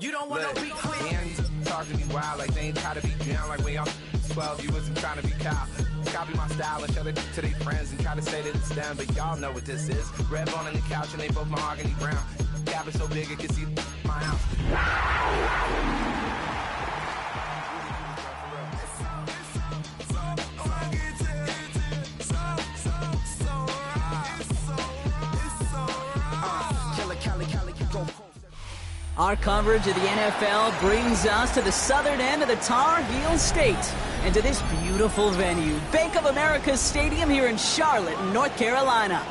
You don't want no beat quick. Hands talking to me wild like they ain't try to be down like when y'all 12, you wasn't trying to be Kyle. Copy my style and show it to their friends and try to say that it's them, but y'all know what this is. Red bone on the couch and they both mahogany brown. Cabin so big it can see my house. Our coverage of the NFL brings us to the southern end of the Tar Heel State and to this beautiful venue, Bank of America Stadium here in Charlotte, North Carolina.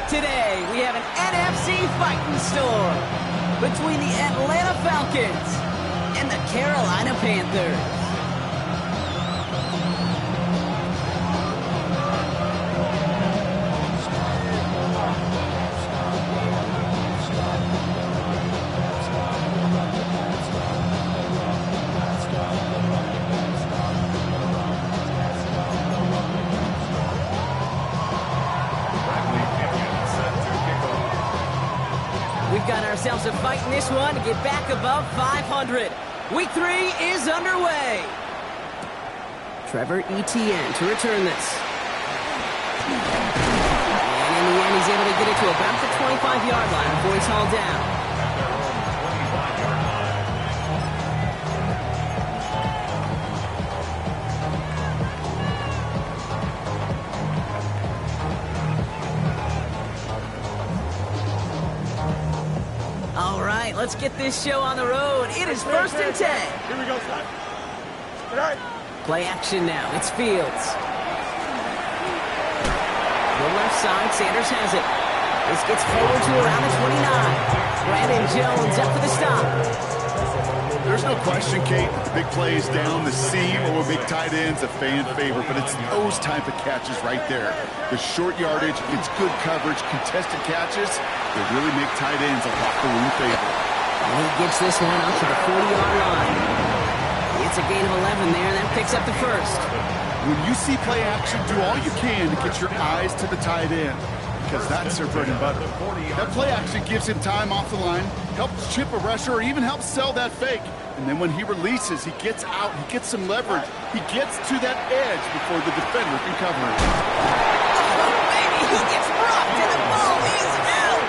Today, we have an NFC fighting storm between the Atlanta Falcons and the Carolina Panthers. Got ourselves a fight in this one to get back above 500. Week 3 is underway. Trevor Etienne to return this. And in the end, he's able to get it to about the 25-yard line before he's hauled down. Let's get this show on the road. It is 1st and 10. Here we go, son. All right. Play action now. It's Fields. The left side, Sanders has it. This gets forward to around the 29. Brandon Jones up for the stop. There's no question, Kate, the big plays down the seam or big tight ends a fan favorite, but it's those type of catches right there. The short yardage, it's good coverage, contested catches, they really make tight ends a locker room favorite. And he gets this one up to the 40-yard line. It's a gain of 11 there, and that picks up the first. When you see play action, do all you can to get your eyes to the tight end, because that's their bread and butter. That play action gives him time off the line, helps chip a rusher, or even helps sell that fake. And then when he releases, he gets out, he gets some leverage. He gets to that edge before the defender can cover it. Oh, baby, he gets rocked, and the ball is out.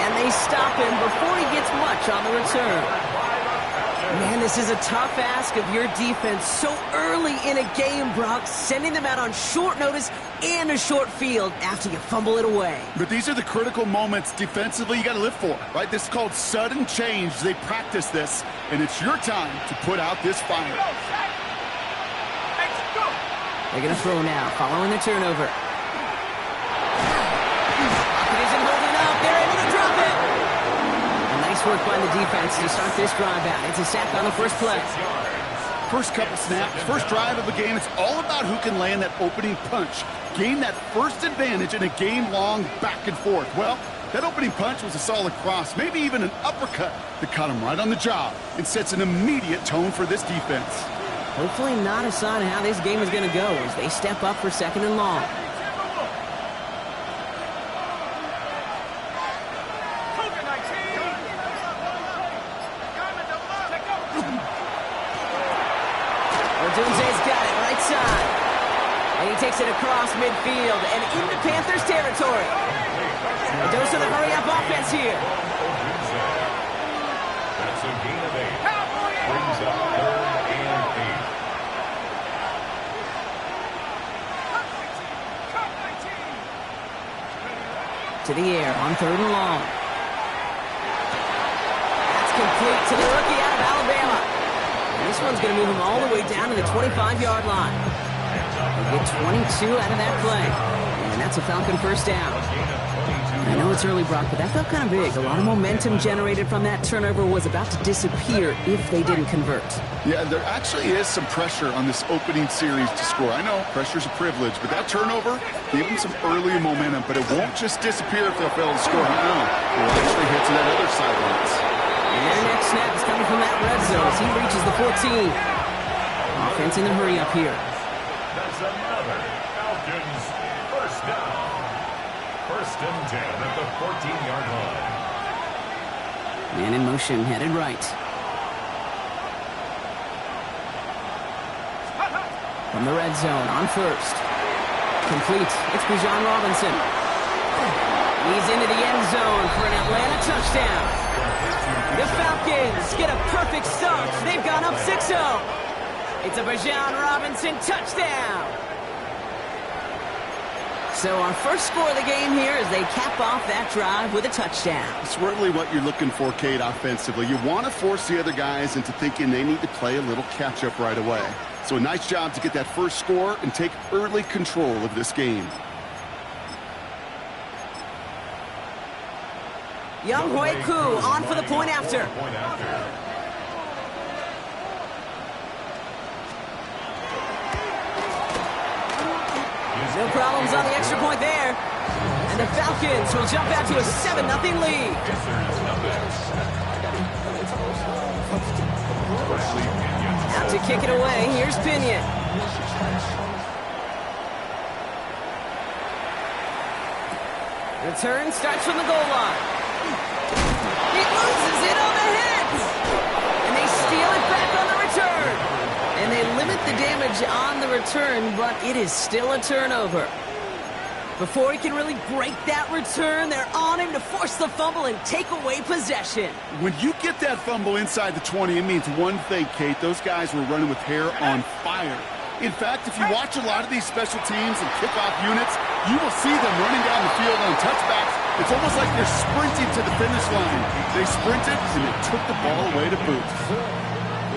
And they stop him before he gets much on the return. Man, this is a tough ask of your defense so early in a game, Brock, sending them out on short notice and a short field after you fumble it away. But these are the critical moments defensively you got to live for, right? This is called sudden change. They practice this, and it's your time to put out this fire. They're going to throw now, following the turnover. It isn't holding up. They're able to drop it. Nice work by the defense to start this drive out. It's a sack on the first play. First couple snaps, first drive of the game, it's all about who can land that opening punch. Gain that first advantage in a game-long back and forth. Well, that opening punch was a solid cross, maybe even an uppercut that caught him right on the job and sets an immediate tone for this defense. Hopefully not a sign of how this game is going to go as they step up for 2nd and long. Odunze's got it, right side. And he takes it across midfield and into Panthers territory. A dose of the hurry-up offense here. That's a gain of 8. Brings up 3rd and 8. To the air on 3rd and long. That's complete to the rookie out of Alabama. This one's going to move him all the way down to the 25-yard line. He'll get 22 out of that play. And that's a Falcon first down. I know it's early, Brock, but that felt kind of big. A lot of momentum generated from that turnover was about to disappear if they didn't convert. Yeah, there actually is some pressure on this opening series to score. I know pressure's a privilege, but that turnover gave them some early momentum, but it won't just disappear if they'll fail to score. No, they'll actually hit to that other sidelines. And their next snap is coming from that red zone as he reaches the 14. Offense in the hurry up here. That's another Falcons first down. 1st and 10 at the 14-yard line. Man in motion, headed right. From the red zone, on first. Complete. It's Bijan Robinson. He's into the end zone for an Atlanta touchdown. The Falcons get a perfect start. They've gone up 6-0. It's a Bijan Robinson touchdown. So our first score of the game here as they cap off that drive with a touchdown. It's really what you're looking for, Kate, offensively. You want to force the other guys into thinking they need to play a little catch-up right away. So a nice job to get that first score and take early control of this game. Young Hui Koo on for the point after. No problems on the extra point there. And the Falcons will jump out to a 7-0 lead. Out to kick it away, here's Pinion. Return starts from the goal line. He loses it on the hits. And they steal it back on the return. And they limit the damage on the return, but it is still a turnover. Before he can really break that return, they're on him to force the fumble and take away possession. When you get that fumble inside the 20, it means one thing, Kate. Those guys were running with hair on fire. In fact, if you watch a lot of these special teams and kickoff units, you will see them running down the field on touchbacks. It's almost like they're sprinting to the finish line. They sprinted, and they took the ball away to boot.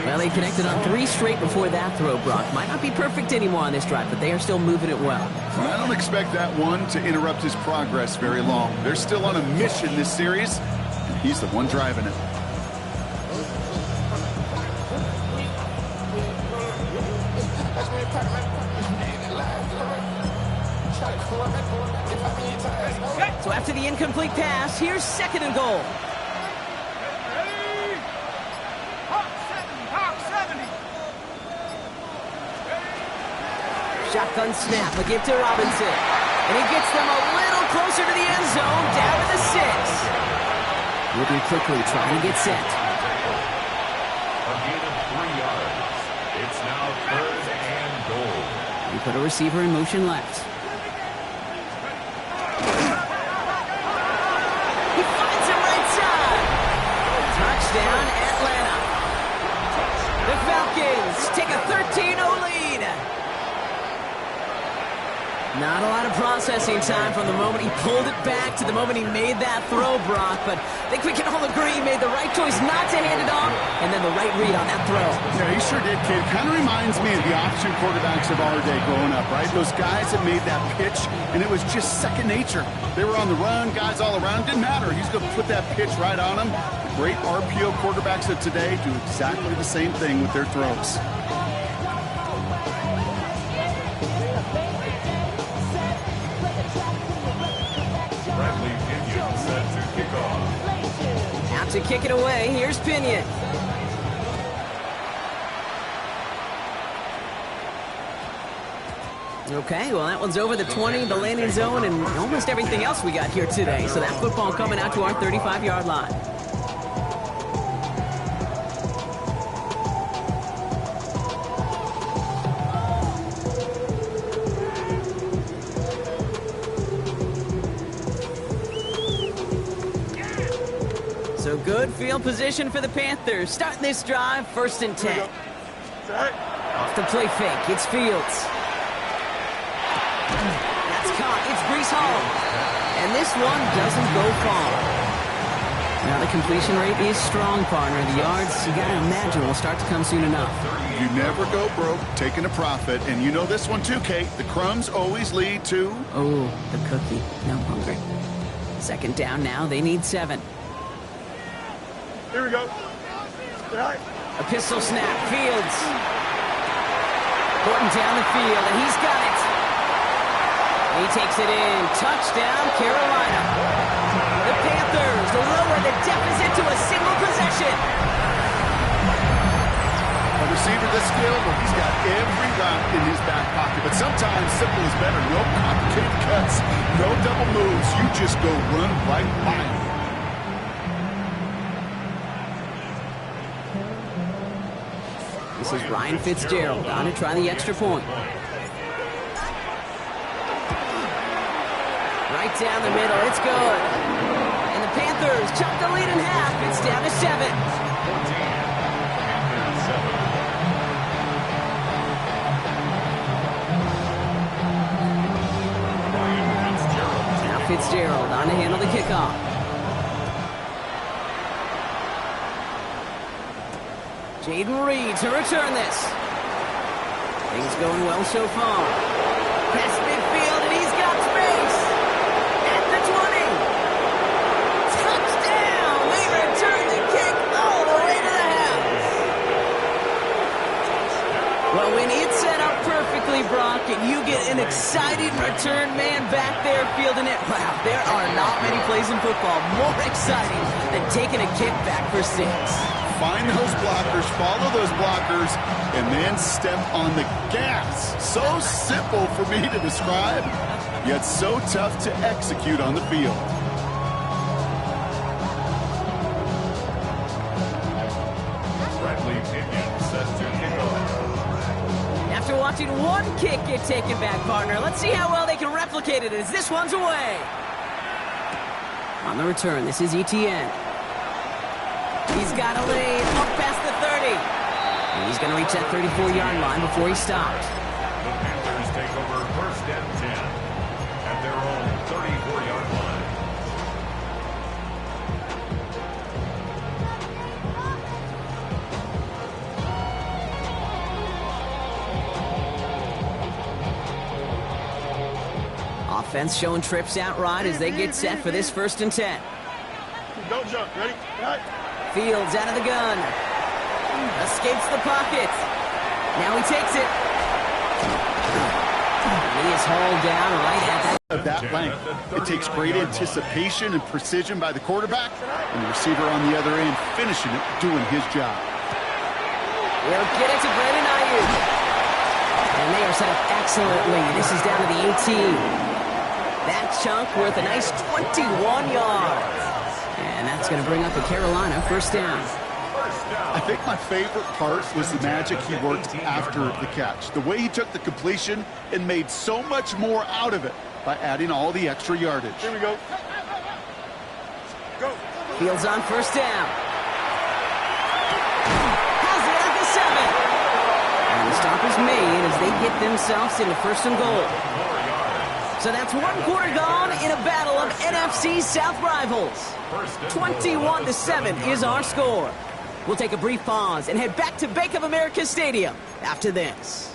Well, they connected on 3 straight before that throw, Brock. Might not be perfect anymore on this drive, but they are still moving it well. And I don't expect that one to interrupt his progress very long. They're still on a mission this series, and he's the one driving it. So after the incomplete pass, here's 2nd and goal. Shotgun snap, a give to Robinson. And he gets them a little closer to the end zone, down to the 6. Moving quickly, trying to get set. A gain of 3 yards. It's now 3rd and goal. We put a receiver in motion left. He finds him right side. Touchdown, Atlanta. The Falcons take a 13-0 lead. Not a lot of processing time from the moment he pulled it back to the moment he made that throw, Brock. But I think we can all agree he made the right choice not to hand it off, and then the right read on that throw. Yeah, he sure did, kid. Kind of reminds me of the option quarterbacks of our day growing up, right? Those guys that made that pitch, and it was just second nature. They were on the run, guys all around. Didn't matter. He's going to put that pitch right on them. The great RPO quarterbacks of today do exactly the same thing with their throws. Out to kick it away, here's Pinion. Okay, well that one's over the 20, the landing zone, and almost everything else we got here today. So that football coming out to our 35-yard line. So good field position for the Panthers. Starting this drive, 1st and 10. Off the play fake, it's Fields. That's caught, it's Breece Hall. And this one doesn't go far. Now the completion rate is strong, partner. The yards, you gotta imagine, will start to come soon enough. You never go broke taking a profit. And you know this one too, Kate. The crumbs always lead to... Oh, the cookie. Now I'm hungry. 2nd down now, they need 7. Here we go. A pistol snap, Fields. Horton down the field, and he's got it. He takes it in. Touchdown, Carolina. The Panthers lower the deficit to a single possession. A receiver this skilled, well, he's got every route in his back pocket. But sometimes simple is better. No complicated cuts, no double moves. You just go run right by him. This is Ryan Fitzgerald on to try the extra point. Right down the middle, it's good. And the Panthers chop the lead in half. It's down to 7. Now Fitzgerald on to handle the kickoff. Jaden Reed to return this. Things going well so far. Pass midfield, and he's got space. At the 20. Touchdown! They return the kick all the way to the house. Well, when it's set up perfectly, Brock, and you get an exciting return man back there fielding it, wow, there are not many plays in football more exciting than taking a kick back for 6. Find those blockers, follow those blockers, and then step on the gas. So simple for me to describe, yet so tough to execute on the field. Bradley Pinion set to kick off. After watching one kick get taken back, partner, let's see how well they can replicate it as this one's away. On the return, this is Etienne. He's got a lead up past the 30. And he's going to reach that 34-yard line before he stops. The Panthers take over 1st and 10 at their own 34-yard line. Offense showing trips out right as they get set for this 1st and 10. Don't jump. Ready? Right. Fields out of the gun. Escapes the pocket. Now he takes it. He is hauled down right at that length. It takes great anticipation and precision by the quarterback, and the receiver on the other end finishing it, doing his job. We'll get it to Brandon Ayuk. And they are set up excellently. This is down to the 18. That chunk worth a nice 21 yards. And that's going to bring up a Carolina 1st down. I think my favorite part was the magic he worked after the catch. The way he took the completion and made so much more out of it by adding all the extra yardage. Here we go. Go. Fields on 1st down. Has it at the 7. And the stop is made as they get themselves into 1st and goal. So that's 1 quarter gone in a battle of NFC South rivals. 21-7 is our score. We'll take a brief pause and head back to Bank of America Stadium after this.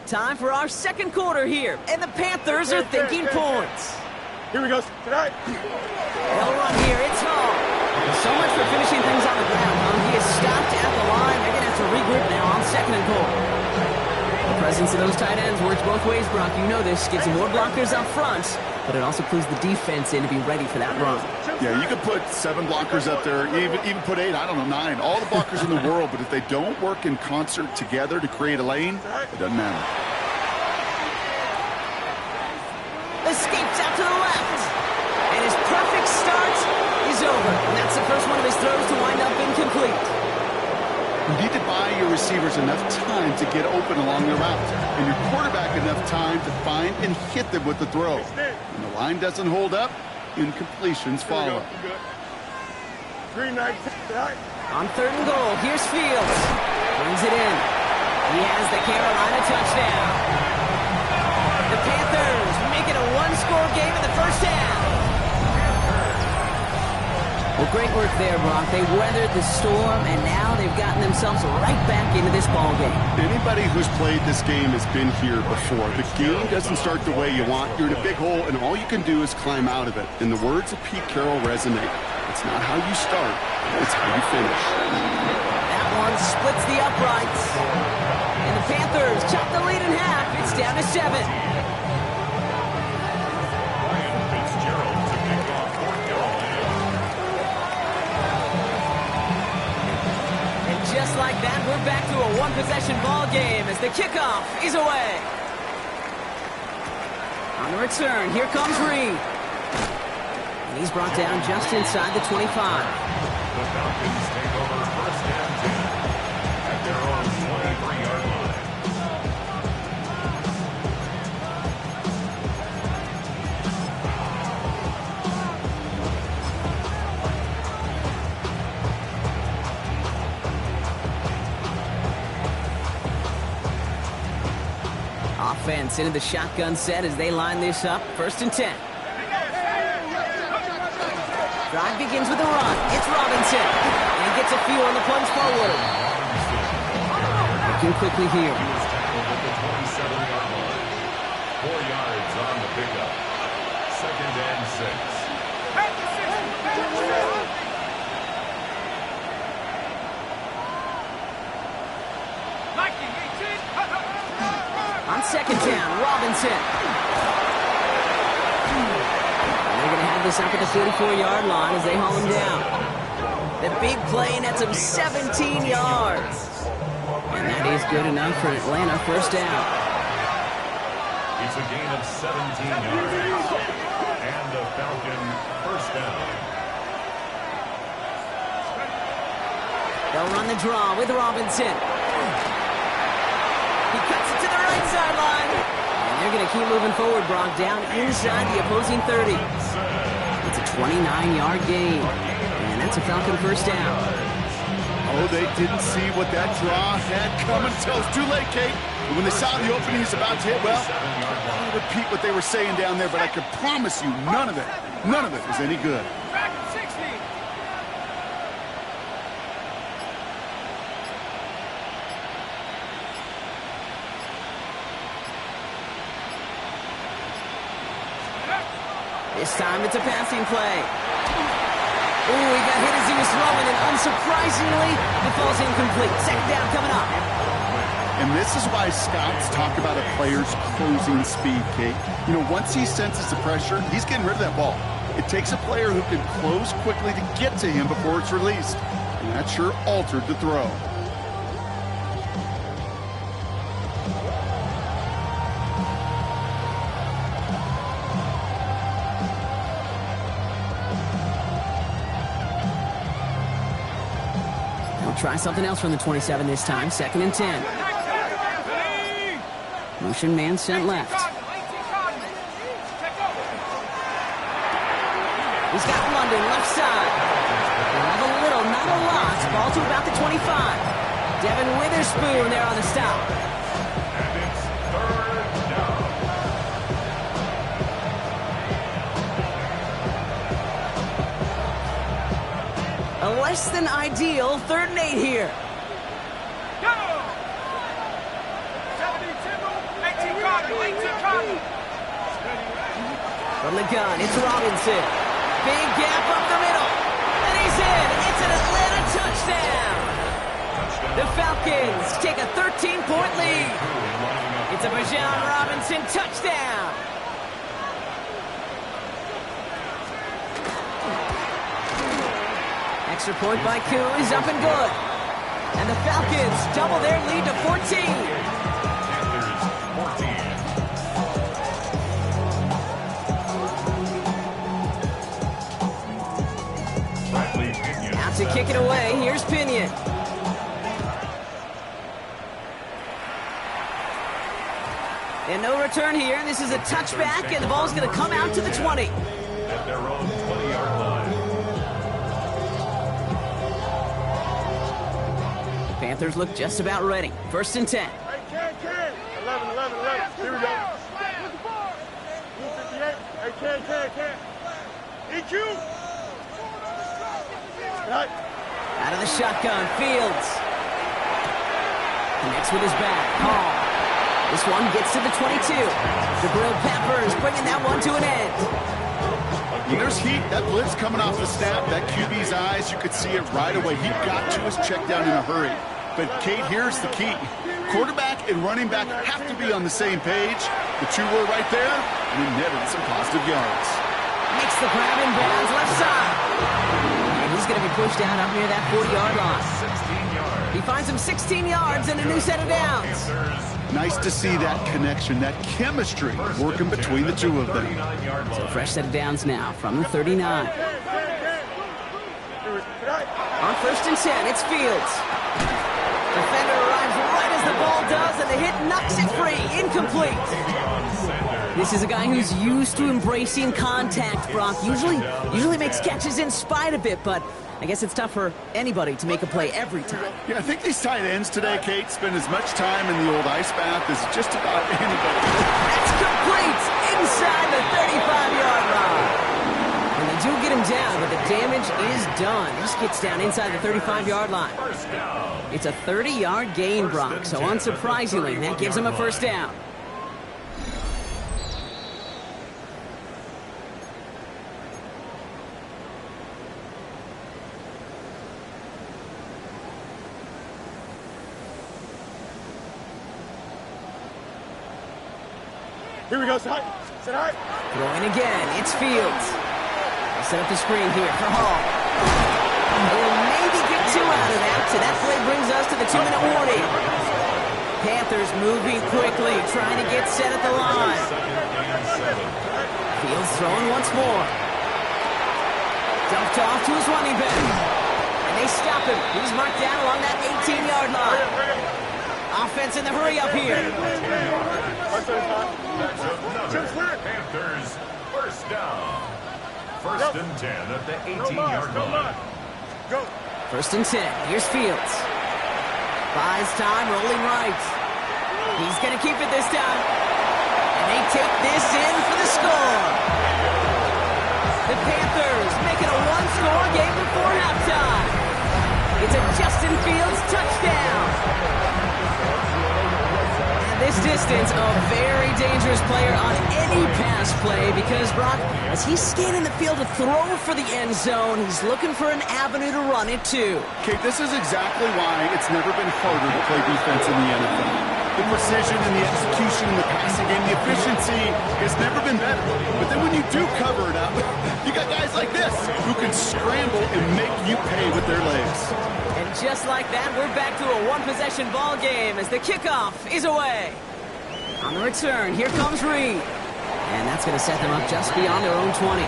Time for our 2nd quarter here, and the Panthers are thinking points. Here we go. Tonight. They'll run here. It's Hall. So much for finishing things on the ground. He is stopped at the line. They're going to have to regroup now on 2nd and goal. The presence of those tight ends works both ways, Brock. You know this. Gives them more blockers up front, but it also clues the defense in to be ready for that run. Yeah, you could put 7 blockers up there, even put 8, I don't know, 9. All the blockers in the world, but if they don't work in concert together to create a lane, it doesn't matter. Escapes out to the left. And his perfect start is over. And that's the first one of his throws to wind up incomplete. You need to buy your receivers enough time to get open along their routes, and your quarterback enough time to find and hit them with the throw. When the line doesn't hold up, incompletions follow. On 3rd and goal, here's Fields. Brings it in. He has the Carolina touchdown. The Panthers make it a 1-score game in the 1st half. Well, great work there, Brock. They weathered the storm, and now they've gotten themselves right back into this ball game. Anybody who's played this game has been here before. The game doesn't start the way you want. You're in a big hole, and all you can do is climb out of it. And the words of Pete Carroll resonate. It's not how you start, it's how you finish. That one splits the uprights. And the Panthers chop the lead in half. It's down to 7. Just like like that, we're back to a one-possession ball game as the kickoff is away. On the return, here comes Reed. And he's brought down just inside the 25. The Falcons take over first and 10 at their own 23-yard line. Offense into the shotgun set as they line this up. First and 10. Drive begins with a run. It's Robinson. And he gets a few on the punch forward. Looking quickly here. He was tackled at the 27-yard line. 4 yards on the pickup. Second and 6. On second down, Robinson. And they're going to have this up at the 44-yard line as they haul him down. The big play nets him 17 yards. And that is good enough for Atlanta first down. It's a gain of 17 yards. And the Falcon first down. They'll run the draw with Robinson. He cuts it to the right sideline. And they're going to keep moving forward, Brock, down inside the opposing 30. It's a 29-yard gain. And that's a Falcon first down. Oh, they didn't see what that draw had coming until it's too late, Kate. And when they saw the opening he's about to hit, well, I'll repeat what they were saying down there, but I can promise you none of it was any good. This time it's a passing play. Ooh, he got hit as he was throwing, and unsurprisingly, it falls incomplete. Second down coming up. And this is why scouts talk about a player's closing speed, Kate. You know, once he senses the pressure, he's getting rid of that ball. It takes a player who can close quickly to get to him before it's released. And that sure altered the throw. Try something else from the 27 this time. Second and 10. Motion man sent left. He's got London left side. They'll have a little, not a lot. Ball to about the 25. Devin Witherspoon there on the stop. And it's third down. A less than ideal 3rd and 8 here. From the gun, it's Robinson. Big gap up the middle. And he's in. It's an Atlanta touchdown. The Falcons take a 13-point lead. It's a Bijan Robinson touchdown. Extra point by Koo is up and good. And the Falcons double their lead to 14. Out to kick it away, here's Pinion. And no return here. This is a touchback, and the ball's going to come out to the 20. At their own 20-yard line. Panthers look just about ready. First and 10. 11. Here we go. Hey, can. EQ. Right. Out of the shotgun, Fields. Connects with his back. Hall. This one gets to the 22. Jabril Peppers bringing that one to an end. When there's heat, that blitz coming off the snap, that QB's eyes, you could see it right away. He got to his check down in a hurry. But, Kate, here's the key. Quarterback and running back have to be on the same page. The two were right there, and he netted some positive yards. Makes the grab in bounds left side. And he's going to be pushed down up near that 40-yard line. 16 yards. He finds him 16 yards and a new set of downs. Nice to see that connection, that chemistry working between the two of them. So fresh set of downs now from the 39. On 1st and 10, it's Fields. Defender arrives right as the ball does, and the hit knocks it free. Incomplete. This is a guy who's used to embracing contact, Brock. Usually makes catches in spite of it, but I guess it's tough for anybody to make a play every time. Yeah, I think these tight ends today, Kate, spend as much time in the old ice bath as just about anybody. That's complete inside the 35-yard line. And they do get him down, but the damage is done. Just gets down inside the 35-yard line. It's a 30-yard gain, Brock, so unsurprisingly, that gives him a first down. Here we go, set high. Throwing again, it's Fields. They'll set up the screen here for Hall. They'll maybe get 2 out of that, so that play brings us to the 2-minute warning. Panthers moving quickly, trying to get set at the line. Fields throwing once more. Dumped off to his running back. And they stop him. He's marked down along that 18-yard line. Offense in the hurry up here. Panthers first down. 1st and 10 at the 18-yard line. Go. 1st and 10. Here's Fields. Buys time, rolling right. He's going to keep it this time. And they take this in for the score. The Panthers make it a one-score game before halftime. It's a Justin Fields touchdown. This distance, a very dangerous player on any pass play because, Brock, as he's scanning the field to throw for the end zone, he's looking for an avenue to run it too. Kate, this is exactly why it's never been harder to play defense in the NFL. The precision and the execution in the passing game, the efficiency has never been better. But then when you do cover it up, you got guys like this who can scramble and make you pay with their legs. And just like that, we're back to a one-possession ball game as the kickoff is away. On the return, here comes Reed. And that's going to set them up just beyond their own 20.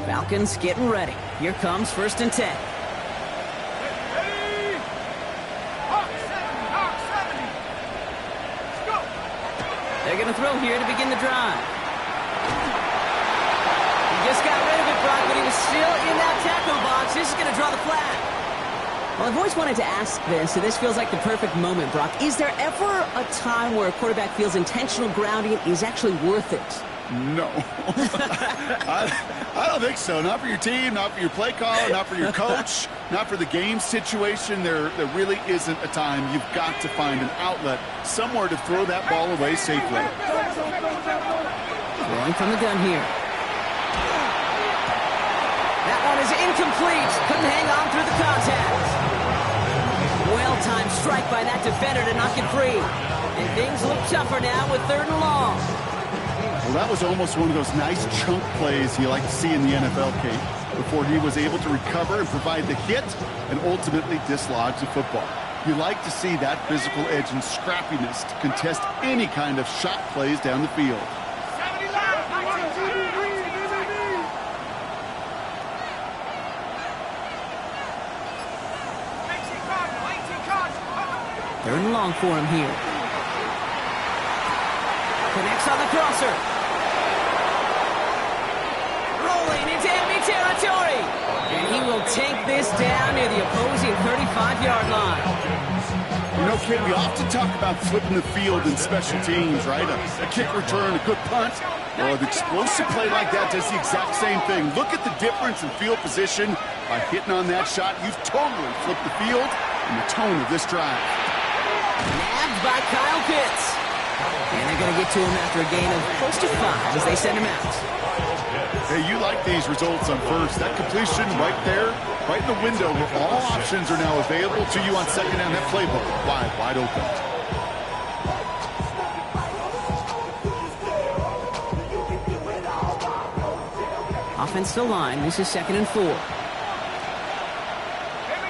Falcons getting ready. Here comes 1st and 10. They're going to throw here to begin the drive. He just got rid of it, Brock, but he was still in that tackle box. This is going to draw the flag. Well, I've always wanted to ask this, so this feels like the perfect moment, Brock. Is there ever a time where a quarterback feels intentional grounding is actually worth it? No. I don't think so. Not for your team, not for your play caller, not for your coach, not for the game situation. There really isn't a time. You've got to find an outlet, somewhere to throw that ball away safely. Throwing from the gun here. That one is incomplete. Couldn't hang on through the contact. Well-timed strike by that defender to knock it free. And things look tougher now with 3rd and long. Well, that was almost one of those nice chunk plays you like to see in the NFL, Kate, before he was able to recover and provide the hit and ultimately dislodge the football. You like to see that physical edge and scrappiness to contest any kind of shot plays down the field. Third and long for him here. Connects on the crosser. Rolling into enemy territory. And he will take this down near the opposing 35-yard line. You know, Kid, we often talk about flipping the field in special teams, right? A kick return, a good punt. Well, an explosive play like that does the exact same thing. Look at the difference in field position. By hitting on that shot, you've totally flipped the field and the tone of this drive. Nabbed by Kyle Pitts. And they're going to get to him after a gain of close to 5 as they send him out. hits. Hey, you like these results on first. That completion right there, right in the window where all options are now available to you on second down. That playbook wide open. Offensive line, this is 2nd and 4. Here we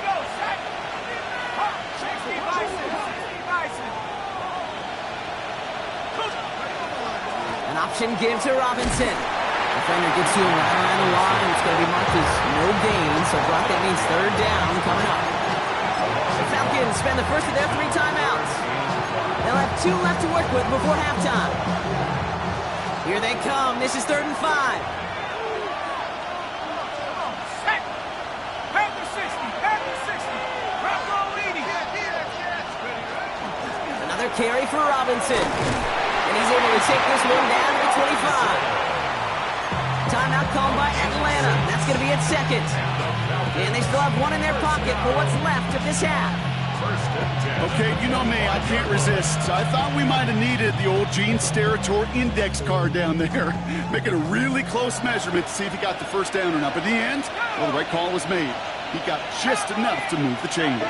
go, set. An option give to Robinson. Defender gets to him right around the line. It's going to be marked as no gain. So Brock, that means 3rd down coming up. The Falcons spend the first of their 3 timeouts. They'll have 2 left to work with before halftime. Here they come. This is 3rd and 5. Another carry for Robinson. And he's able to take this one down to 25. Timeout called by Atlanta. That's going to be at 2nd. And they still have 1 in their pocket for what's left of this half. Okay, you know me, I can't resist. I thought we might have needed the old Gene Steratore index card down there. Making a really close measurement to see if he got the first down or not. But in the end, well, the right call was made. He got just enough to move the chains.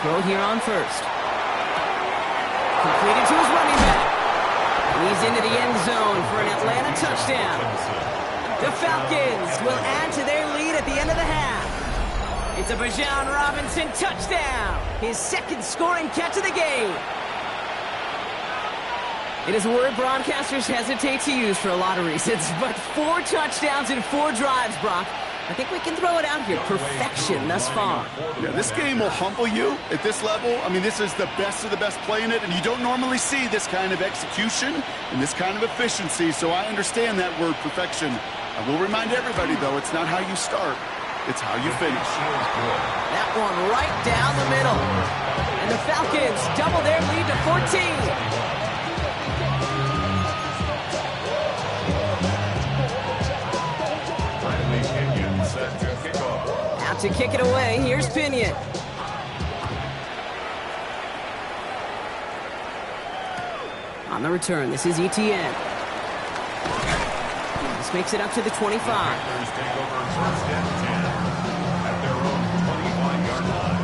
Throw here on first. Completed to his running back. And he's into the end zone for an Atlanta touchdown. The Falcons will add to their lead at the end of the half. It's a Bijan Robinson touchdown. His 2nd scoring catch of the game. It is a word broadcasters hesitate to use for a lot of reasons, but 4 touchdowns in 4 drives, Brock. I think we can throw it out here. Perfection thus far. Yeah, this game will humble you at this level. I mean, this is the best of the best playing it, and you don't normally see this kind of execution and this kind of efficiency, so I understand that word perfection. I will remind everybody, though, it's not how you start, it's how you finish. That one right down the middle. And the Falcons double their lead to 14. Out to kick it away, here's Pinion. On the return, this is ETN. This makes it up to the 25. Panthers take over 1st and 10 at their own 21-yard line.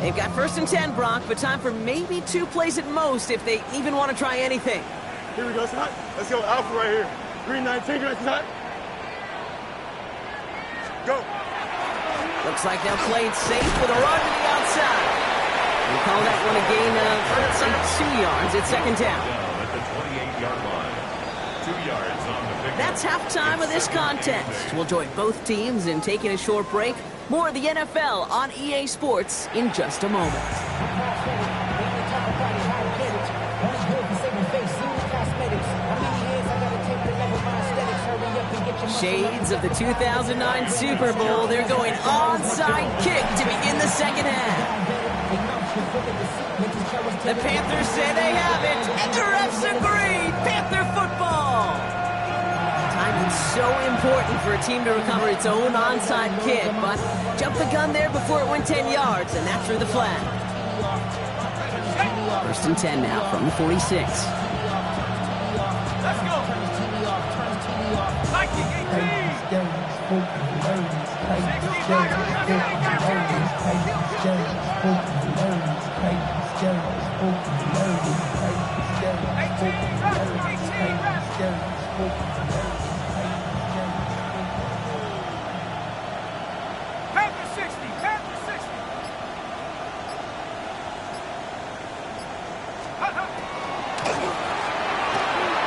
They've got 1st and 10, Brock, but time for maybe 2 plays at most if they even want to try anything. Here we go, son. Let's go. Alpha right here. Green 19, right side. Go. Looks like they'll play it safe with a run to the outside. We call that one a gain of, let's say, 2 yards at 2nd down. At the 28-yard line. 2 yards on the pickup. That's halftime of this contest. We'll join both teams in taking a short break. More of the NFL on EA Sports in just a moment. Shades of the 2009 Super Bowl. They're going onside kick to begin the 2nd half. The Panthers say they have it, and the refs agree. Panther football. Timing's so important for a team to recover its own onside kick, but jumped the gun there before it went 10 yards, and that threw the flag. 1st and 10 now from the 46. Let's go.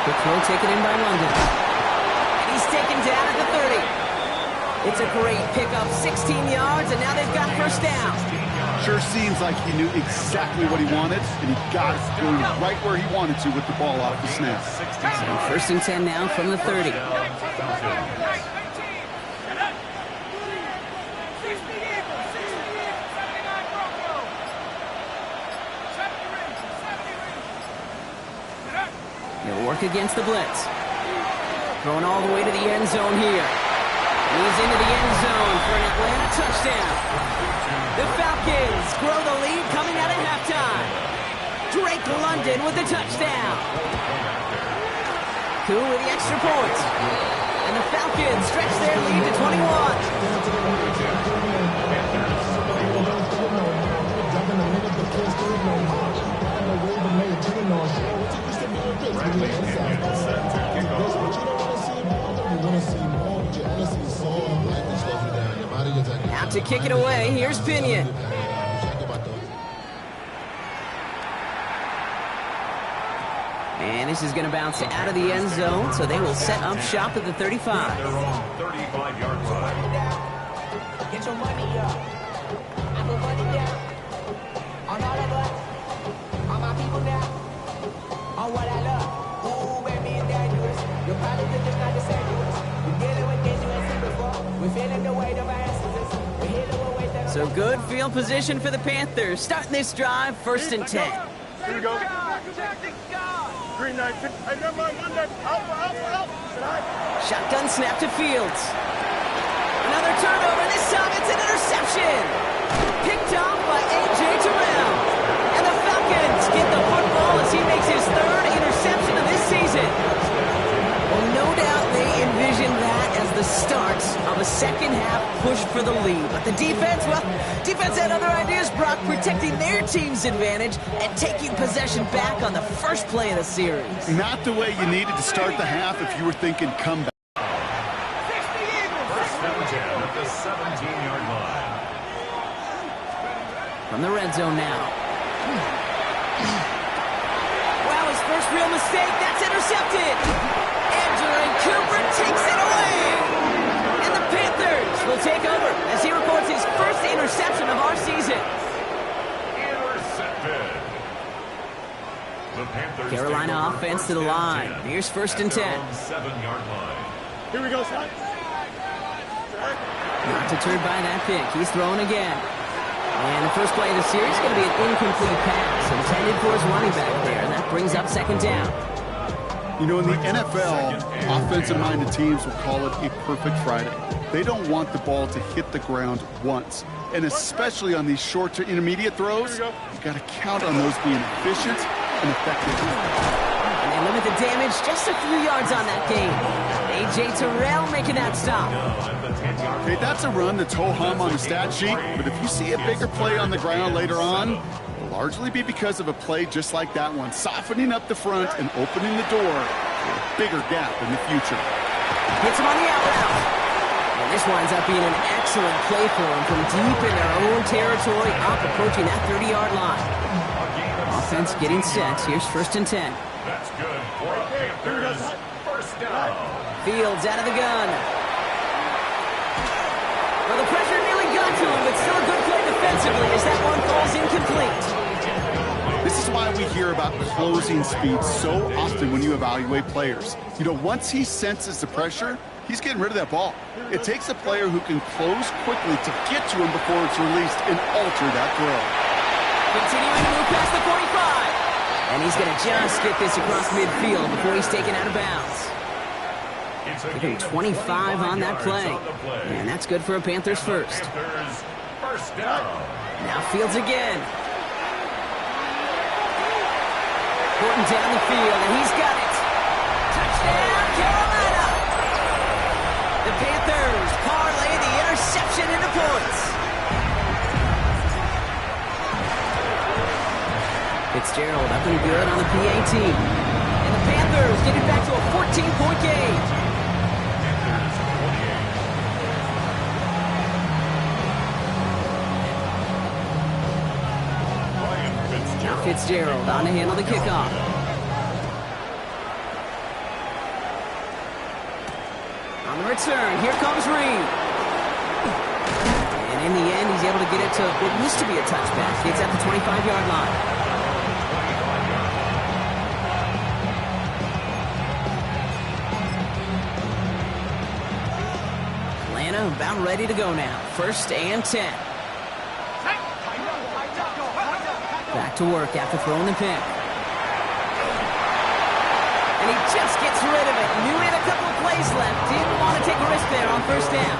Quick throw taken in by London. And he's taken down at the 30. It's a great pickup, 16 yards, and now they've got 1st down. Sure seems like he knew exactly what he wanted, and he got it going right where he wanted to with the ball off the snap. So 1st and 10 now from the 30. He'll work against the blitz. Throwing all the way to the end zone here. He's into the end zone for an Atlanta touchdown. The Falcons grow the lead coming out at halftime. Drake London with the touchdown. Koo with the extra point. And the Falcons stretch their lead to 21. Out to kick it away, here's Pinion. And this is going to bounce out of the end zone, so they will set up shop at the 35. They're on 35-yard line. Get your money up. I put money down. On all of us. On my people now. On what I love. Ooh, baby, it's dangerous. Your problems are just not the same to us. We're dealing with things you ain't seen before. We're feeling the weight of our instances. We're hitting the weight that... So good field position for the Panthers. Starting this drive, 1st and 10. Here we go. Green 19. Hey, never mind. Out. Shotgun snap to Fields. Another turnover. This time it's an interception. Picked off by A.J. Terrell. And the Falcons get the football as he makes his 3rd interception of this season. Well, no doubt they envisioned that as the start of a second-half push for the lead. But the defense had other ideas, Brock, protecting their team's advantage and taking possession back on the first play of the series. Not the way you needed to start the half if you were thinking comeback. First down at the 17-yard line. From the red zone now. Wow, his first real mistake. That's intercepted. Andrew Cooper takes it away. And the Panthers will take over as he records his first interception of our season. Intercepted. The Panthers Carolina offense to the line. Here's 1st and 10. 7-yard line. Here we go, son. Not deterred by that pick. He's throwing again. And the first play of the series is going to be an incomplete pass intended for his running back there. And that brings up 2nd down. You know, in the NFL, offensive-minded teams will call it a perfect Friday. They don't want the ball to hit the ground once. And especially on these short to intermediate throws, you've got to count on those being efficient and effective. And they limit the damage just a few yards on that gain. A.J. Terrell making that stop. Okay, that's a run that's ho-hum on the stat sheet, but if you see a bigger play on the ground later on, it'll largely be because of a play just like that one, softening up the front and opening the door for a bigger gap in the future. Hits him on the out route. And this winds up being an excellent play for him from deep in their own territory, up approaching that 30-yard line. Offense getting set. Here's 1st and 10. That's good for the Panthers. First down. Fields out of the gun. Well, the pressure nearly got to him, but still a good play defensively as that one falls incomplete. This is why we hear about closing speed so often when you evaluate players. You know, once he senses the pressure, he's getting rid of that ball. It takes a player who can close quickly to get to him before it's released and alter that throw. Continuing to move past the 45. And he's going to just get this across midfield before he's taken out of bounds. Give him 25 on that play. And that's good for a Panthers first. First down. Now Fields again. Porting down the field, and he's got it. Touchdown, Carolina! The Panthers parlay the interception into points. Fitzgerald up and good on the PAT. And the Panthers get it back to a 14-point game. Now Fitzgerald on to handle the kickoff. On the return, here comes Reed. And in the end, he's able to get it to what used to be a touchback. It's at the 25-yard line. Atlanta about ready to go now. 1st and 10. Back to work after throwing the pick. And he just gets rid of it. Knew he had a couple of plays left. Didn't want to take a risk there on first down.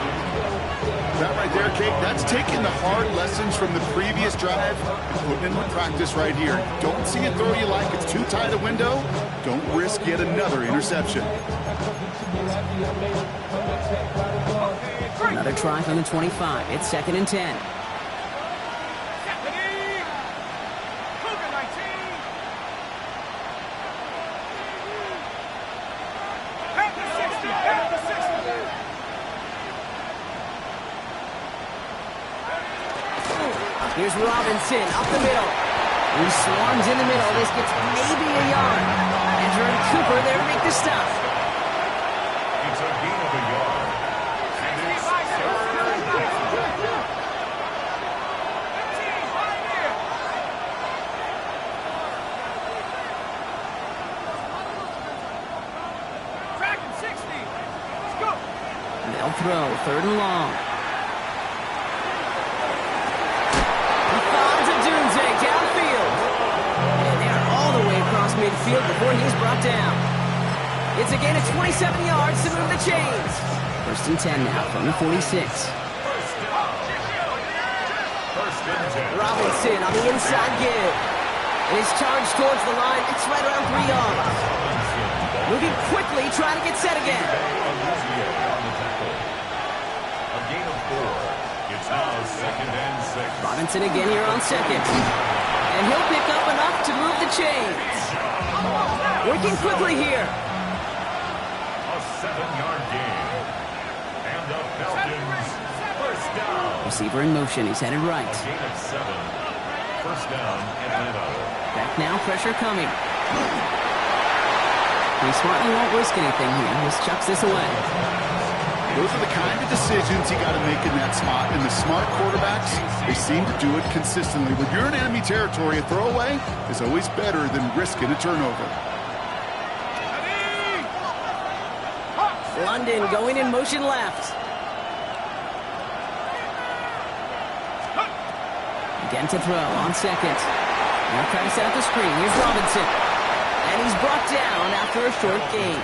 That right there, Kate, that's taking the hard lessons from the previous drive and putting into practice right here. Don't see a throw you like, it's too tight a window. Don't risk yet another interception. Another try from the 25. It's 2nd and 10. Here's Robinson up the middle. He swarms in the middle. This gets maybe a yard. And Jordan Cooper there to make the stop. It's a gain of a yard. And it's Tracking 60. Let's go. They'll throw 3rd and long. Downfield. And they're all the way across midfield before he's brought down. It's a gain of 27 yards to move the chains. 1st and 10 now from the 46. Robinson on the inside give. And his charge towards the line. It's right around 3 yards. Moving quickly, trying to get set again. a gain of 4. It's now 2nd and 6. Robinson again here on 2nd. And he'll pick up enough to move the chains. Working quickly here. A 7-yard gain. And the Falcons, 1st down. Receiver in motion. He's headed right. A gain of 7. 1st down, Atlanta. Back now, pressure coming. He smartly won't risk anything here. Just chucks this away. Those are the kind of decisions you got to make in that spot. And the smart quarterbacks, they seem to do it consistently. When you're in enemy territory, a throwaway is always better than risking a turnover. London going in motion left. Again to throw on 2nd. Now trying to set up the screen. Here's Robinson. And he's brought down after a short gain.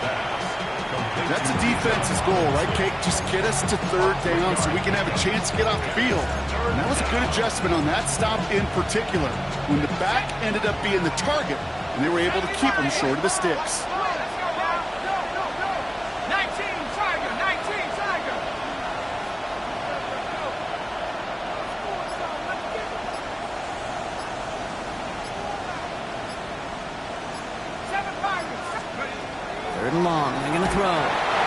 That's a defense's goal, right, Kate? Just get us to 3rd down so we can have a chance to get off the field. And that was a good adjustment on that stop in particular, when the back ended up being the target, and they were able to keep him short of the sticks. 19 Tiger, 19 Tiger. 7 Tigers. 3rd and long. They're going to throw.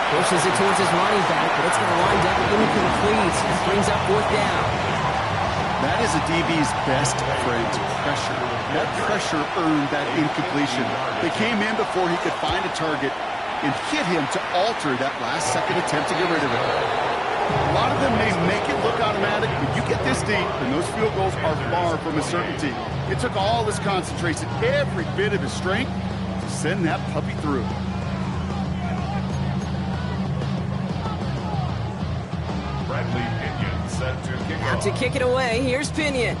Pushes it towards his running back, but it's going to wind up incomplete. That brings up 4th down. That is a DB's best friend, pressure. That pressure earned that incompletion. They came in before he could find a target and hit him to alter that last-second attempt to get rid of it. A lot of them may make it look automatic, but you get this deep, and those field goals are far from a certainty. It took all his concentration, every bit of his strength, to send that puppy through. Set to kick Out to kick it away. Here's Pinion.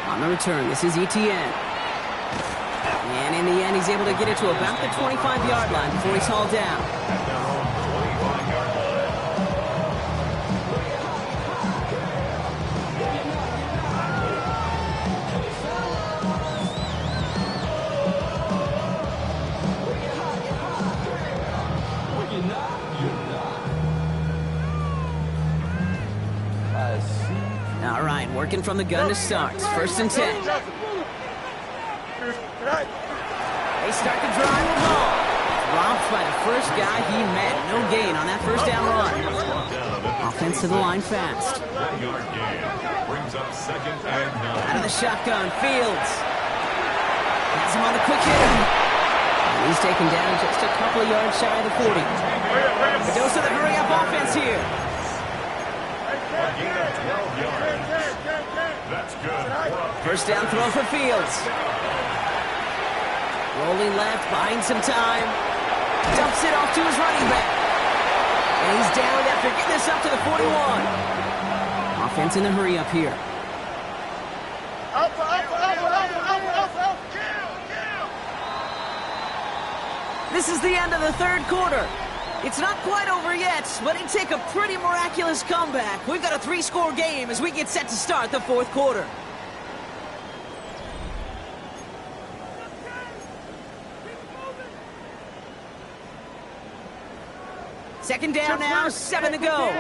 On the return, this is Etienne. And in the end, he's able to get it to about the 25-yard line before he's hauled down. All right, working from the gun to start. 1st and 10. They start the drive with ball. Robbed by the first guy he met. No gain on that 1st down run. Offense to the line fast. 1-yard gain. Brings up 2nd and 9. Out of the shotgun, Fields. Has him on the quick hit. And he's taken down just a couple of yards shy of the 40. A dose of the hurry-up offense here. A gain of 12 yards. That's good. 1st down throw for Fields. Rolling left, buying some time. Dumps it off to his running back. And he's down after getting this up to the 41. Offense in the hurry-up here. Up. This is the end of the third quarter. It's not quite over yet, but it'd take a pretty miraculous comeback. We've got a 3-score game as we get set to start the fourth quarter. Second down now, 7 to go.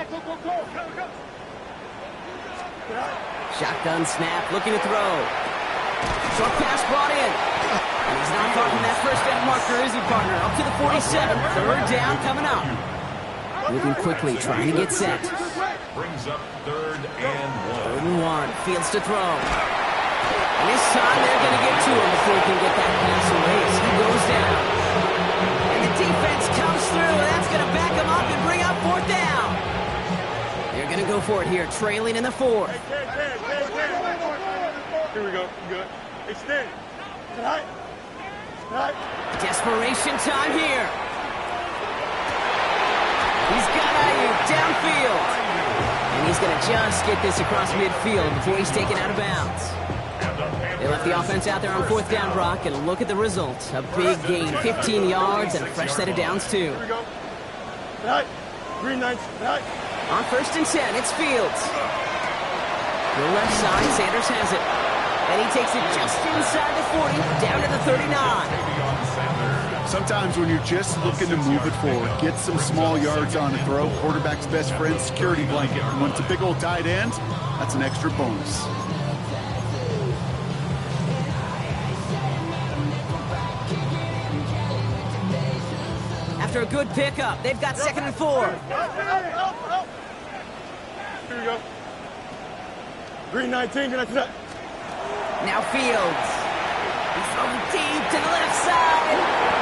Shotgun snap, looking to throw. Short pass brought in. And he's not far from that first down marker, is he, partner? Up to the 47. Third down coming up. Moving quickly, trying to get set. Brings up third and 1. Fields to throw. And this time they're going to get to him before he can get that pass away as he goes down. And the defense comes through. That's going to back him up and bring up fourth down. They're going to go for it here, trailing in the fourth. Here we go. Good. Extend. Desperation time here. He's got Ayuk downfield. And he's going to just get this across midfield before he's taken out of bounds. They left the offense out there on fourth down, Brock, and look at the result. A big gain, 15 yards and a fresh set of downs, too. Here we go. Green 9. On first and 10, it's Fields. The left side, Sanders has it. And he takes it just inside the 40, down to the 39. Sometimes when you're just looking to move it forward, get some small yards on a throw, quarterback's best friend, security blanket. And when it's a big old tight end, that's an extra bonus. After a good pickup, they've got 2nd and 4. Here we go. Green 19. Now Fields. He's throwing deep to the left side.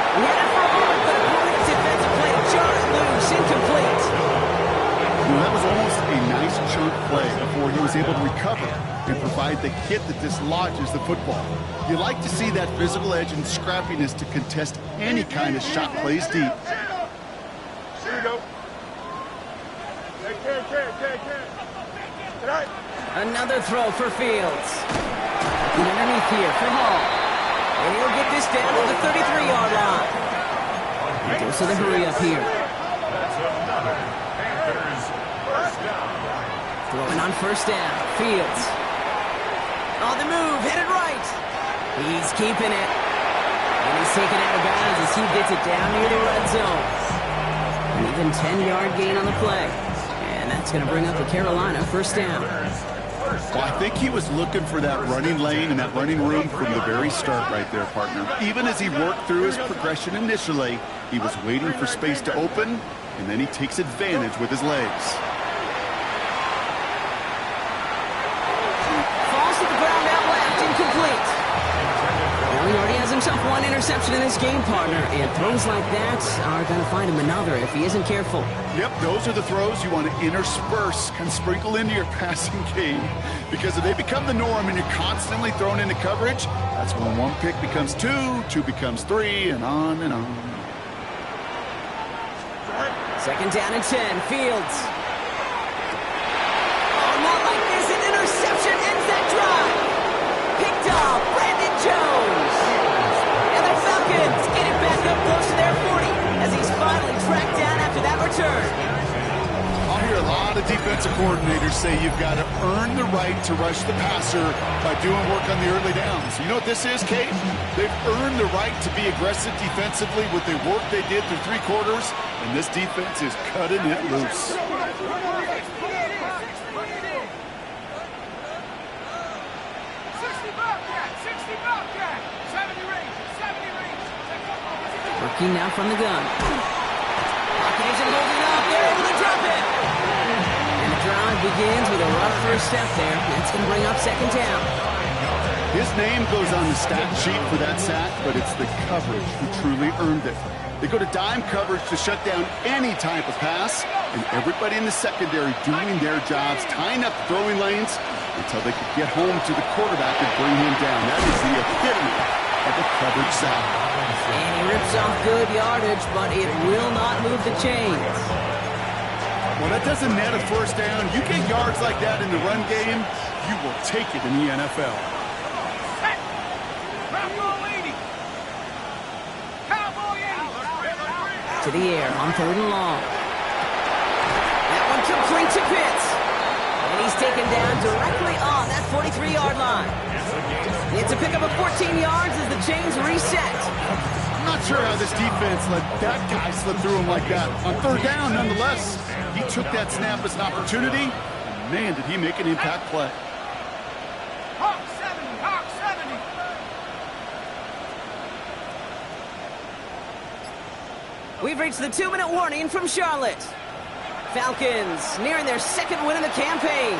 He had it for a moment, but opponent's defensive play jarred loose, incomplete. That was almost a nice chunk play before he was able to recover and provide the hit that dislodges the football. You like to see that physical edge and scrappiness to contest any kind of shot plays deep. Here we go. Another throw for Fields. And underneath here for Hall. And he'll get this down to the 33-yard line. He goes to the hurry up here. That's another Panthers first down. Throwing on first down. Fields. On the move, headed right. He's keeping it. And he's taken out of bounds as he gets it down near the red zone. An even 10-yard gain on the play. And that's going to bring up the Carolina first down. Well, I think he was looking for that running lane and that running room from the very start right there, partner. Even as he worked through his progression initially, he was waiting for space to open, and then he takes advantage with his legs. Falls to the ground out left, incomplete. Well, he already has himself one interception in this game, partner, and throws like that are going to find him another if he isn't careful. Yep, those are the throws you want to intersperse and sprinkle into your passing game, because if they become the norm and you're constantly thrown into coverage, that's when one pick becomes two, two becomes three, and on and on. Second down and 10, Fields. Oh, not like this, an interception ends that drive. Picked off, Brandon Jones. And the Falcons get it back up close to their 40 as he's finally tracked down after that return. I'll hear a lot of defensive coordinators say you've got to earn the right to rush the passer by doing work on the early downs. You know what this is, Kate? They've earned the right to be aggressive defensively with the work they did through 3 quarters, and this defense is cutting it loose. Working now from the gun. Pocket isn't holding up. They're able to drop it. And the drive begins with a rough first step there. That's going to bring up second down. His name goes on the stat sheet for that sack, but it's the coverage who truly earned it. They go to dime coverage to shut down any type of pass, and everybody in the secondary doing their jobs, tying up the throwing lanes until they could get home to the quarterback and bring him down. That is the epitome of a coverage sack. And he rips off good yardage, but it will not move the chains. Well, that doesn't net a first down. You get yards like that in the run game, you will take it in the NFL. to the air on 3rd and long. That one complete to Pitts. And he's taken down directly on that 43-yard line. It's a pickup of 14 yards as the chains reset. I'm not sure how this defense let that guy slip through him like that. On 3rd down, nonetheless, he took that snap as an opportunity. And man, did he make an impact play. Hawk 70, Hawk 70. We've reached the 2-minute warning from Charlotte. Falcons nearing their 2nd win of the campaign.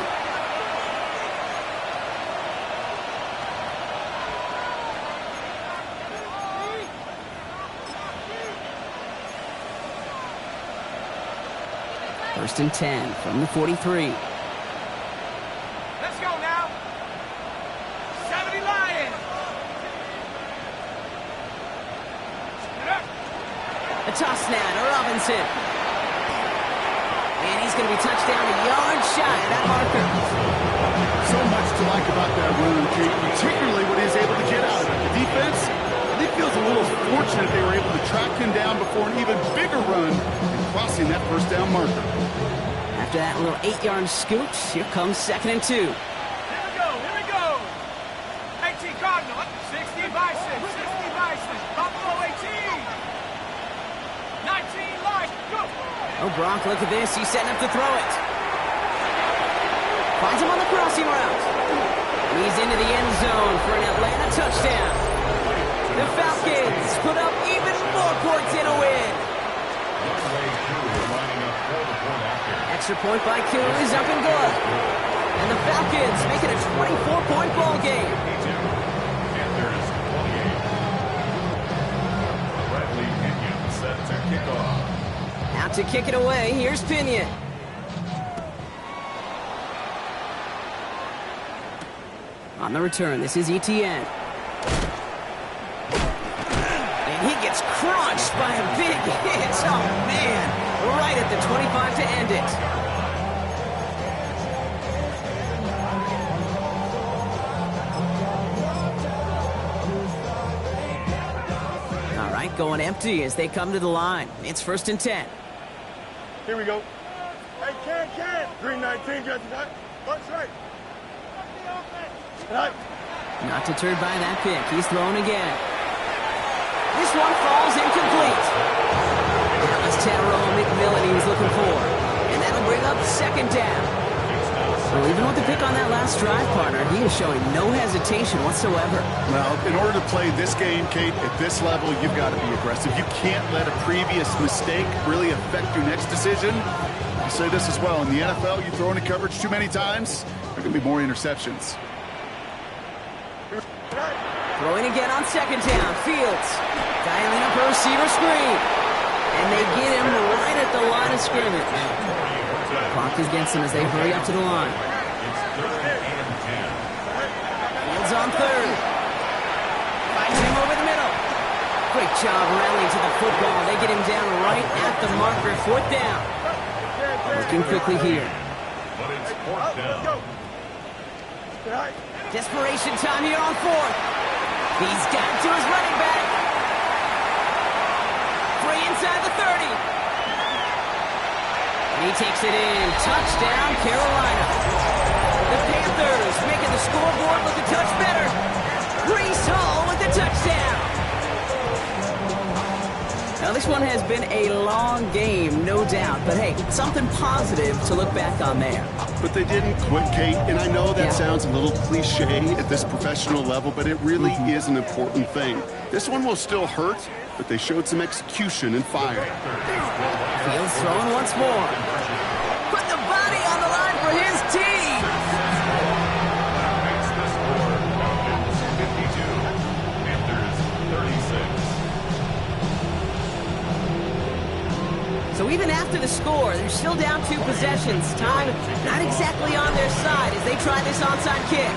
First and 10 from the 43. Let's go now. 70 Lions. A toss now to Robinson. And he's going to be touched down a yard shy of that marker. So much to like about that run, Kate, particularly what he was able to get out of it. The defense, I think, feels a little fortunate they were able to track him down before an even bigger run and crossing that 1st down marker. After that little 8-yard scoot, here comes 2nd and 2. Here we go. 18 Cardinal, 60 Bison, 60 Bison, Buffalo 18. 19 Lions, go. Oh, Brock, look at this. He's setting up to throw it. Finds him on the crossing route. And he's into the end zone for an Atlanta touchdown. The Falcons put up even more points in a win. Extra point by Q is up and good. And the Falcons make it a 24-point ball game. Panthers 28. Bradley Pinion set to kick off. Out to kick it away, here's Pinion. On the return, this is Etienne. And he gets crushed by a big hit. Oh, man. Right at the 25 to end it. All right, going empty as they come to the line. It's 1st and 10. Here we go. Hey, Ken. Green 19, just what's right? Right. Not deterred by that pick. He's thrown again. This one falls incomplete. That was Tyrone McMillan he was looking for. And that'll bring up 2nd down. Well, even with the pick on that last drive, partner, he is showing no hesitation whatsoever. Well, in order to play this game, Kate, at this level, you've got to be aggressive. You can't let a previous mistake really affect your next decision. I say this as well. In the NFL, you throw into coverage too many times, there are going to be more interceptions. Throwing again on 2nd down. Fields dialing up a receiver screen. And they get him right at the line of scrimmage. Clock is against them as they hurry up to the line. Fields on 3rd. Finds him over the middle. Great job rallying to the football. They get him down right at the marker. 4th down. Looking quickly here. But it's 4th down. Desperation time here on 4th. He's got it to his running back. Free inside the 30. And he takes it in. Touchdown, Carolina. The Panthers making the scoreboard look a touch better. Breece Hall with the touchdown. Now, this one has been a long game, no doubt. But, hey, something positive to look back on there. But they didn't quit, Kate, and I know that sounds a little cliche at this professional level, but it really is an important thing. This one will still hurt, but they showed some execution and fire. Fields throwing once more. Put the body on the line for his team. Makes the score. Falcons 52. Panthers 36. So even after the score, they're still down 2 possessions. Time not exactly on their side as they try this onside kick.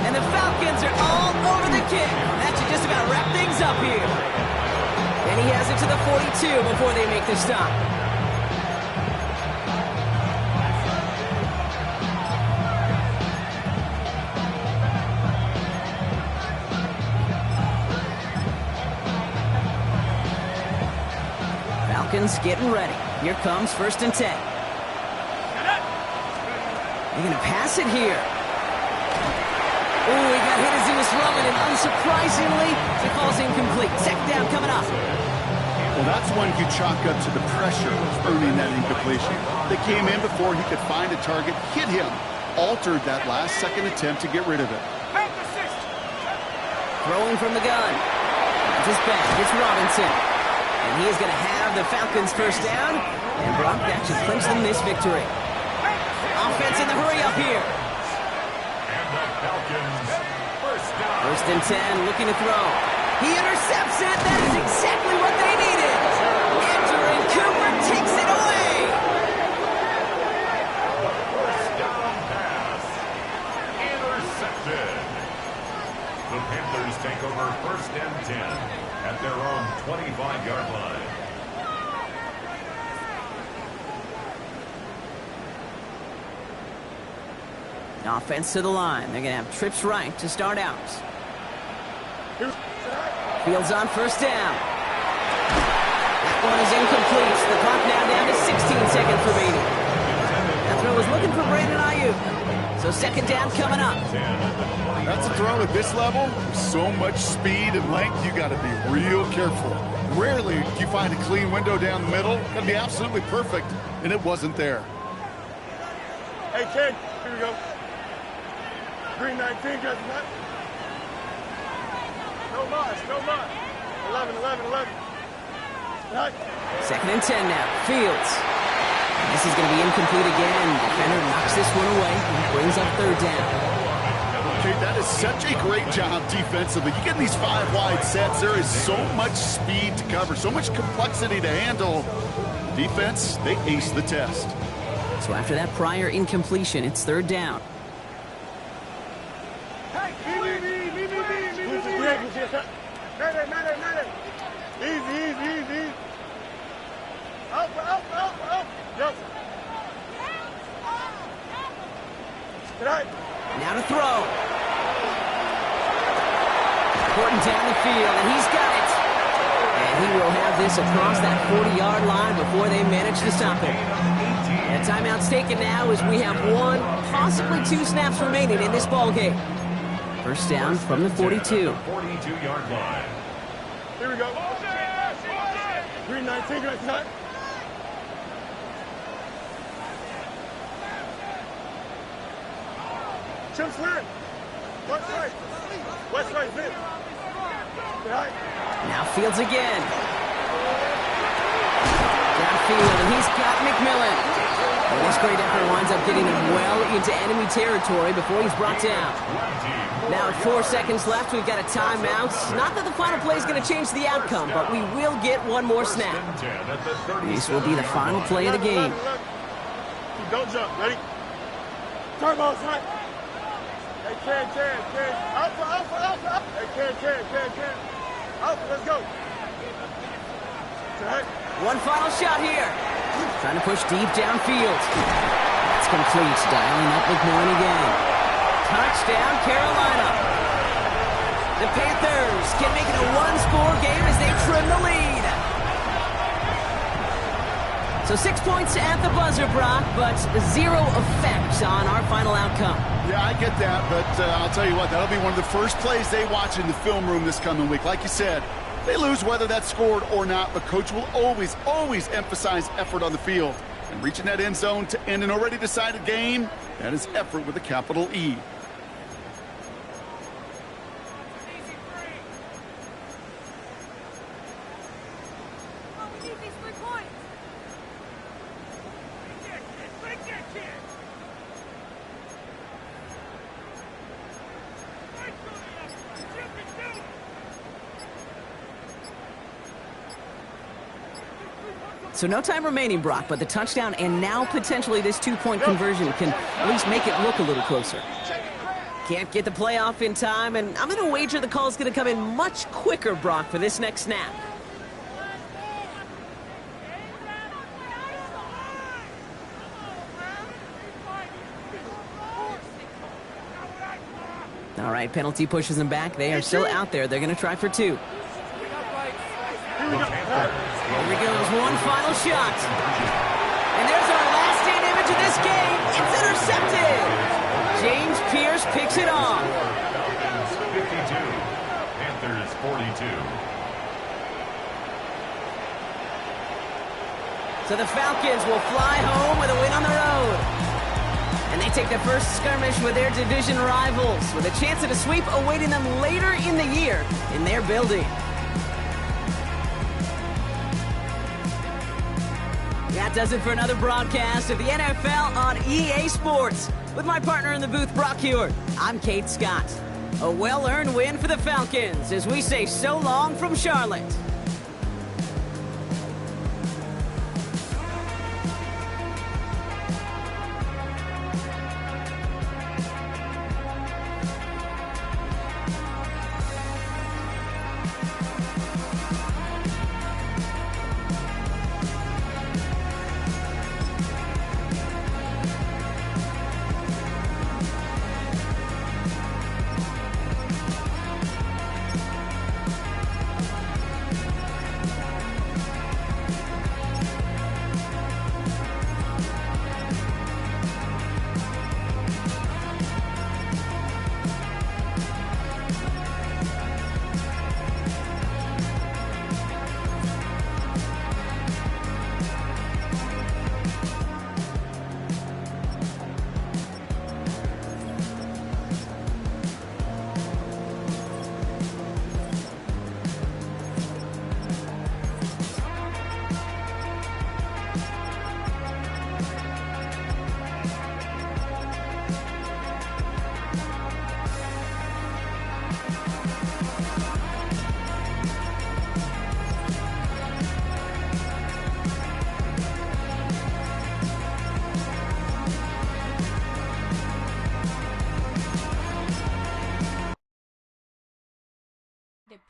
And the Falcons are all over the kick. That should just about wrap things up here. And he has it to the 42 before they make the stop. formations getting ready. Here comes 1st and 10. They're going to pass it here. Oh, he got hit as he was throwing, and unsurprisingly, the call's incomplete. 2nd down coming up. Well, that's one you chalk up to the pressure of earning that incompletion. They came in before he could find a target, hit him, altered that last second attempt to get rid of it. Throwing from the gun. That's his back. It's Robinson. And he is going to have the Falcons 1st down. And Brock, that should clinch them this victory. Offense in the hurry up here. And the Falcons, 1st down. 1st and 10, looking to throw. He intercepts it. That is exactly what they needed. Andrew and Cooper takes it away. The 1st down pass. Intercepted. The Panthers take over 1st and 10 at their own 25-yard line. Offense to the line. They're going to have trips right to start out. Fields on 1st down. That one is incomplete. The clock now down to 16 seconds remaining. That throw was looking for Brandon Ayuk. So 2nd down coming up. That's a throw at this level. So much speed and length, you got to be real careful. Rarely do you find a clean window down the middle. Got to be absolutely perfect, and it wasn't there. Hey, kid, here we go. Green 19, got that. No mas, no mas. 11, 11, 11. Right. 2nd and 10 now. Fields. And this is going to be incomplete again. Defender knocks this one away and brings up 3rd down. Okay, that is such a great job defensively. You get these 5 wide sets, there is so much speed to cover, so much complexity to handle. Defense, they ace the test. So after that prior incompletion, it's 3rd down. Easy. Up. Yo. Now to throw. Porting down the field, and he's got it. And he will have this across that 40-yard line before they manage to stop him. And timeout's taken now as we have 1, possibly 2 snaps remaining in this ball game. 1st down from the 42. 42-yard line. Here we go. Green 19, got that. Chip slant. West right, mid. Right. Now Fields again. Downfield, and he's got McMillan. And this great effort winds up getting him well into enemy territory before he's brought down. Now, 4 seconds left, we've got a timeout. Not that the final play is going to change the outcome, but we will get one more snap. This will be the final play of the game. Don't jump. Ready? Turbo, right. Hey, can. Alpha. Hey, can. Alpha, let's go. Right. One final shot here. Trying to push deep downfield. That's complete. Dialing up McMillan again. Touchdown, Carolina. The Panthers can make it a 1-score game as they trim the lead. So 6 points at the buzzer, Brock, but 0 effect on our final outcome. Yeah, I get that, but I'll tell you what, that'll be one of the first plays they watch in the film room this coming week. Like you said, they lose whether that's scored or not, but Coach will always emphasize effort on the field. And reaching that end zone to end an already decided game, that is effort with a capital E. So no time remaining, Brock, but the touchdown and now potentially this 2-point conversion can at least make it look a little closer. Can't get the play off in time, and I'm going to wager the call is going to come in much quicker, Brock, for this next snap. All right, penalty pushes them back. They are still out there. They're going to try for 2. The Panthers will Here he goes, one final shot. And there's our last stand image of this game. It's intercepted. James Pierce picks it off. Falcons 52, Panthers 42. So the Falcons will fly home with a win on the road. And they take the first skirmish with their division rivals, with a chance at a sweep awaiting them later in the year in their building. That does it for another broadcast of the NFL on EA Sports. With my partner in the booth, Brock Hewitt, I'm Kate Scott. A well-earned win for the Falcons as we say so long from Charlotte.